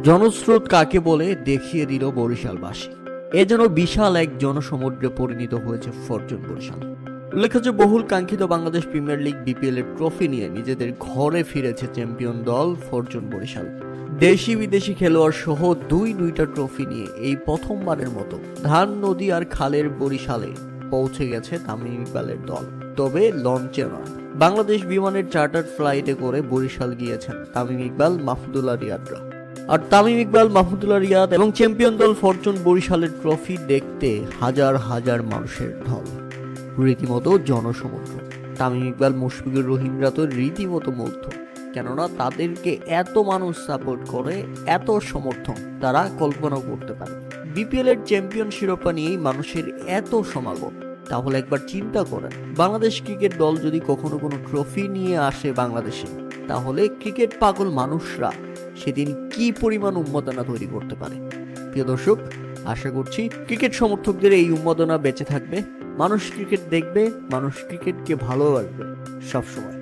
জনস্রোত কাকে বলে দেখিয়ে দিল বরিশালবাসী। এ যেন বিশাল এক জনসমুদ্রে পরিণত হয়েছে ফরচুন বরিশাল। উল্লেখ্য যে বহুল কাঙ্ক্ষিত বাংলাদেশ প্রিমিয়ার লিগ বিপিএল এর ট্রফি নিয়ে নিজেদের ঘরে ফিরেছে চ্যাম্পিয়ন দল ফরচুন বরিশাল। দেশি বিদেশি খেলোয়াড় সহ দুইটা ট্রফি নিয়ে এই প্রথমবারের মতো ধান নদী আর খালের বরিশালে পৌঁছে গেছে তামিম ইকবালের দল। তবে লঞ্চে নয়, বাংলাদেশ বিমানের চার্টার ফ্লাইটে করে বরিশাল গিয়েছেন তামিম ইকবাল, মাহমুদুল্লাহ রিয়াদরা। আর তামিম ইকবাল, মাহমুদুল্লাহ রিয়াদ এবং চ্যাম্পিয়ন দল ফরচুন বরিশালের ট্রফি দেখতে হাজার হাজার মানুষের ঢল, রীতিমতো জনসমুদ্র। তামিম ইকবাল, মুশফিকুর রহিমরা তো রীতিমতো মুগ্ধ, কেননা তাদেরকে এত মানুষ সাপোর্ট করে, এত সমর্থন তারা কল্পনাও করতে পারে। বিপিএল এর চ্যাম্পিয়ন শিরোপা নিয়েই মানুষের এত সমাগম। তাহলে একবার চিন্তা করেন, বাংলাদেশ ক্রিকেট দল যদি কখনো কোনো ট্রফি নিয়ে আসে বাংলাদেশে, তাহলে ক্রিকেট পাগল মানুষরা সেদিন কি পরিমাণ উন্মাদনা তৈরি করতে পারে। প্রিয় দর্শক, আশা করছি ক্রিকেট সমর্থকদের এই উন্মাদনা বেঁচে থাকবে। মানুষ ক্রিকেট দেখবে, মানুষ ক্রিকেটকে ভালোবাসবে সবসময়।